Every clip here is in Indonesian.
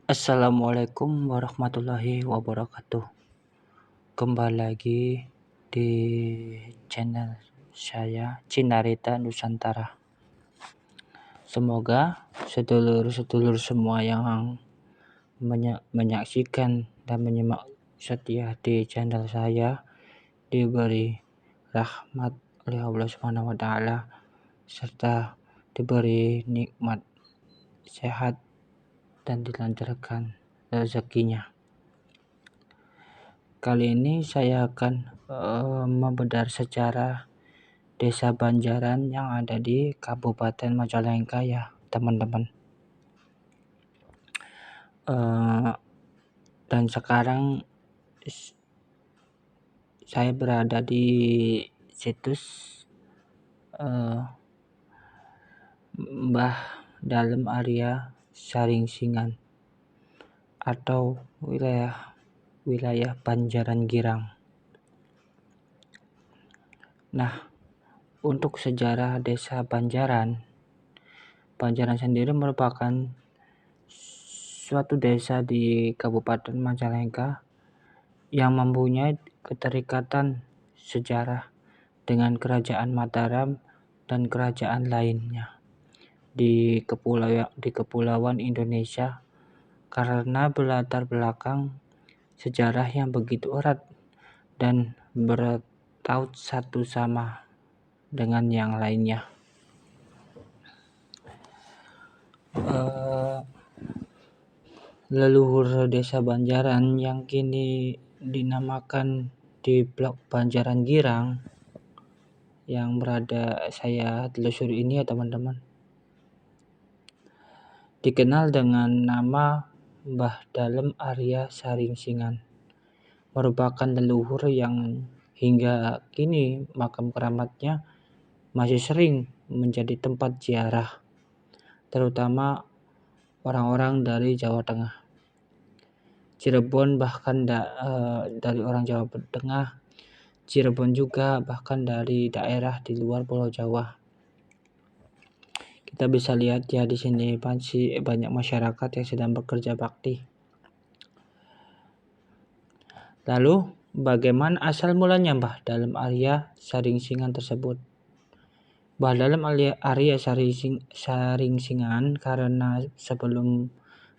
Assalamualaikum warahmatullahi wabarakatuh. Kembali lagi di channel saya Cinarita Nusantara. Semoga sedulur-sedulur semua yang menyaksikan dan menyimak setia di channel saya diberi rahmat oleh Allah Subhanahu wa taala serta diberi nikmat sehat dan dilancarkan rezekinya. Kali ini saya akan membedah sejarah Desa Banjaran yang ada di Kabupaten Majalengka ya teman-teman. Dan sekarang saya berada di situs Mbah Dalem Arya Saringsingan atau wilayah Banjaran Girang. Nah, untuk sejarah Desa Banjaran sendiri merupakan suatu desa di Kabupaten Majalengka yang mempunyai keterikatan sejarah dengan Kerajaan Mataram dan kerajaan lainnya di kepulauan Indonesia karena berlatar belakang sejarah yang begitu erat dan bertaut satu sama dengan yang lainnya. Leluhur Desa Banjaran yang kini dinamakan di Blok Banjaran Girang yang berada saya telusuri ini ya teman-teman, dikenal dengan nama Mbah Dalem Arya Saringsingan, merupakan leluhur yang hingga kini makam keramatnya masih sering menjadi tempat ziarah, terutama orang-orang dari Jawa Tengah, Cirebon, bahkan dari orang Jawa Tengah, Cirebon juga, bahkan dari daerah di luar Pulau Jawa. Kita bisa lihat ya di sini masih banyak masyarakat yang sedang bekerja bakti. Lalu bagaimana asal mulanya Mbah Dalem Arya Saringsingan tersebut? Mbah Dalem Arya Saringsingan karena sebelum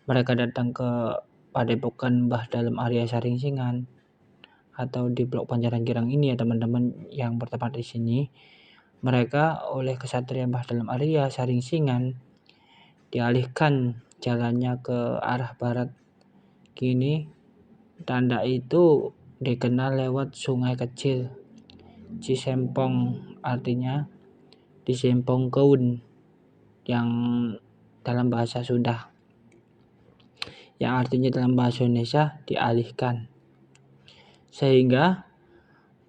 mereka datang ke Padepokan Mbah Dalem Arya Saringsingan atau di Blok Banjaran Girang ini ya teman-teman yang bertempat di sini, mereka oleh Kesatria Mbah Dalem Arya Saringsingan dialihkan jalannya ke arah barat. Kini tanda itu dikenal lewat sungai kecil Cisempong, artinya Disempong Keun yang dalam bahasa Sunda, yang artinya dalam bahasa Indonesia dialihkan, sehingga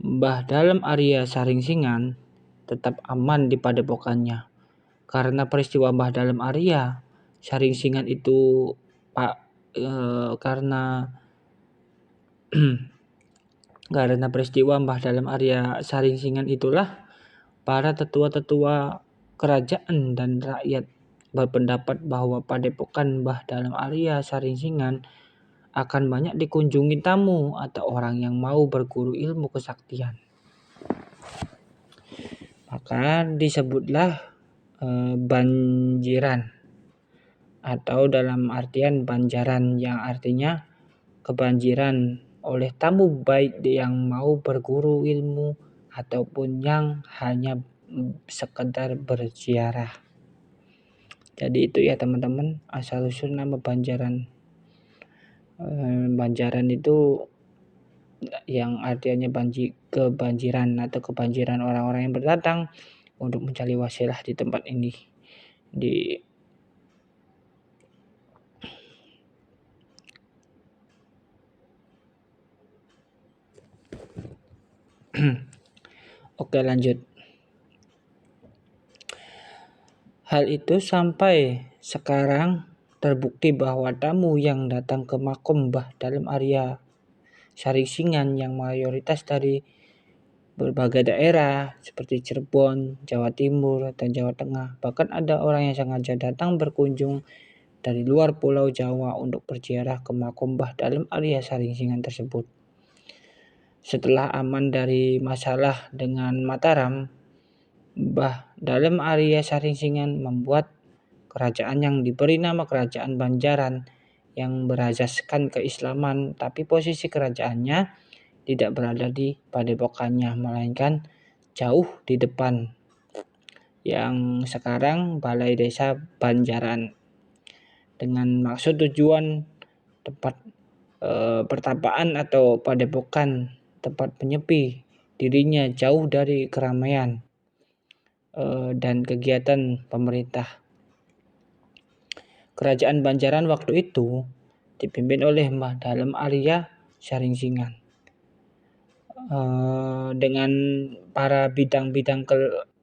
Mbah Dalem Arya Saringsingan tetap aman di padepokannya. Karena peristiwa Mbah Dalem Arya Saringsingan itu karena peristiwa Mbah Dalem Arya Saringsingan itulah para tetua-tetua kerajaan dan rakyat berpendapat bahwa padepokan Mbah Dalem Arya Saringsingan akan banyak dikunjungi tamu atau orang yang mau berguru ilmu kesaktian. Maka disebutlah Banjiran atau dalam artian Banjaran yang artinya kebanjiran oleh tamu baik yang mau berguru ilmu ataupun yang hanya sekedar berziarah. Jadi itu ya teman-teman asal usul nama Banjaran. Banjaran itu yang artinya kebanjiran atau kebanjiran orang-orang yang berdatang untuk mencari wasilah di tempat ini. Oke, lanjut. Hal itu sampai sekarang terbukti bahwa tamu yang datang ke makom Mbah Dalem Arya Saringsingan yang mayoritas dari berbagai daerah seperti Cirebon, Jawa Timur, dan Jawa Tengah. Bahkan ada orang yang sengaja datang berkunjung dari luar Pulau Jawa untuk berziarah ke makam Mbah Dalem Arya Saringsingan tersebut. Setelah aman dari masalah dengan Mataram, Mbah Dalem Arya Saringsingan membuat kerajaan yang diberi nama Kerajaan Banjaran yang berasaskan keislaman, tapi posisi kerajaannya tidak berada di padepokannya, melainkan jauh di depan, yang sekarang Balai Desa Banjaran, dengan maksud tujuan tempat pertapaan atau padepokan, tempat menyepi dirinya jauh dari keramaian dan kegiatan pemerintah. Kerajaan Banjaran waktu itu dipimpin oleh Mbah Dalem Arya Saringsingan dengan para bidang-bidang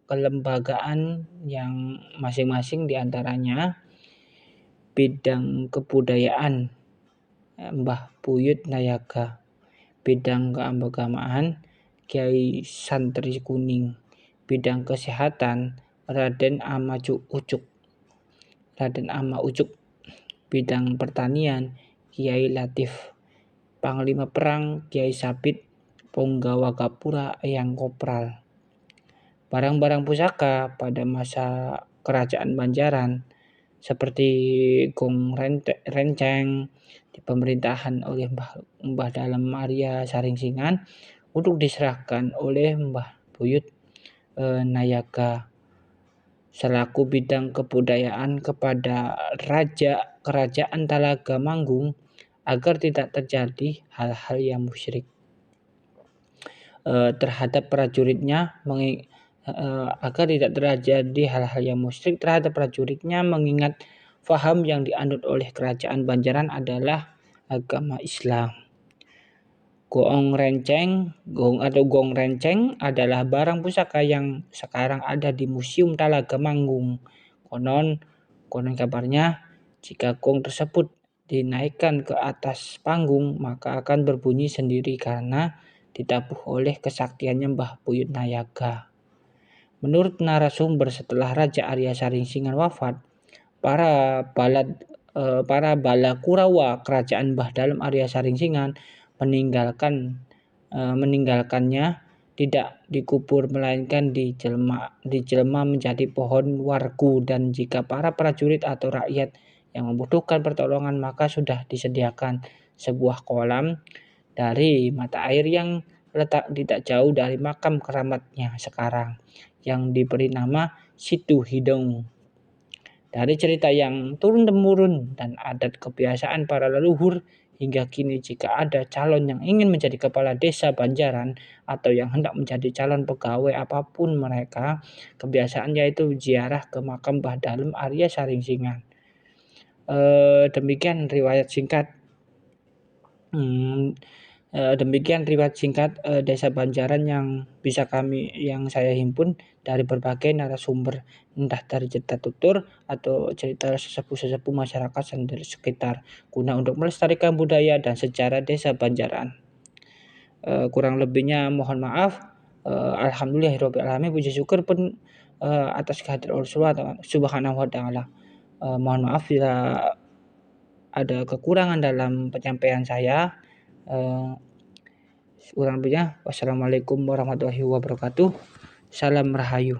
kelembagaan yang masing-masing diantaranya bidang kebudayaan Mbah Buyut Nayaga, bidang keagamaan Kiai Santri Kuning, bidang kesehatan Raden Ama Ucuk, bidang pertanian Kiai Latif, Panglima Perang Kiai Sabit Punggawa Gapura Eyang Kopral. Barang-barang pusaka pada masa kerajaan Banjaran seperti gong renceng di pemerintahan oleh Mbah Dalem Arya Saringsingan untuk diserahkan oleh Mbah Buyut Nayaga selaku bidang kebudayaan kepada Raja Kerajaan Talaga Manggung agar tidak terjadi hal-hal yang musyrik terhadap prajuritnya, agar tidak terjadi hal-hal yang musyrik terhadap prajuritnya, mengingat faham yang dianut oleh kerajaan Banjaran adalah agama Islam. Gong renceng adalah barang pusaka yang sekarang ada di Museum Talaga Manggung. Konon kabarnya jika gong tersebut dinaikkan ke atas panggung maka akan berbunyi sendiri karena ditabuh oleh kesaktiannya Mbah Buyut Nayaga. Menurut narasumber, setelah Raja Arya Saringsingan wafat, para bala Kurawa kerajaan Mbah Dalem Arya Saringsingan meninggalkannya tidak dikubur melainkan dijelma menjadi pohon wargu, dan jika para prajurit atau rakyat yang membutuhkan pertolongan maka sudah disediakan sebuah kolam dari mata air yang letak tidak jauh dari makam keramatnya sekarang, yang diberi nama Situ Hidung. Dari cerita yang turun-temurun dan adat kebiasaan para leluhur hingga kini, jika ada calon yang ingin menjadi kepala desa Banjaran atau yang hendak menjadi calon pegawai apapun mereka, kebiasaannya itu ziarah ke makam Mbah Dalem Arya Saringsingan. Demikian riwayat singkat Desa Banjaran yang saya himpun dari berbagai narasumber, entah dari cerita tutur atau cerita sesepuh-sesepuh masyarakat sekitar, guna untuk melestarikan budaya dan sejarah Desa Banjaran. Kurang lebihnya mohon maaf. Alhamdulillahirobbilalamin, puji syukur pun atas kehadirat Allah Subhanahu wa taala. Mohon maaf bila ada kekurangan dalam penyampaian saya. Kurang lebihnya, wassalamualaikum warahmatullahi wabarakatuh. Salam Rahayu.